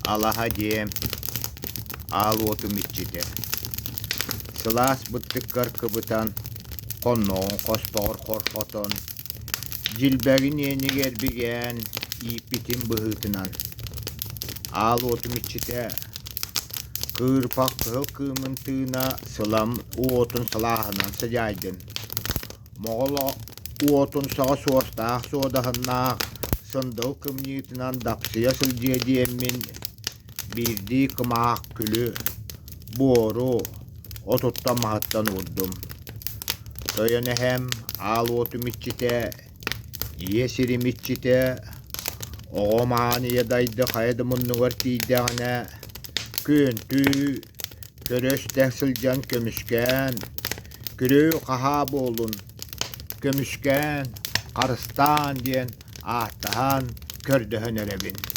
Alaha diyem. Al otum iççide. Sılas bıttık kırkıbıtan. Konnoğun kospağır korkoton. Cilbegin yeni gerbigen. İyip bitim bıhıtınan. Al otum iççide. Kırpak hılkımın tığına sılam otun salahından sıcaydın. Moğla otun sağa soğustağ soğudahına sındıl kımniyetinden dapsıya sılcıya diyemin birdi kımaq külü boru otutta mahattan vurdum. Soyanı hem al otum iççite yesirim iççite oğumaniye daydı kaydımın nüvertiydeğine küntü körösteh sılcan kömüşken kürü kaha bolun kömüşken karıstan diyen ahtahan kördöhön erebin.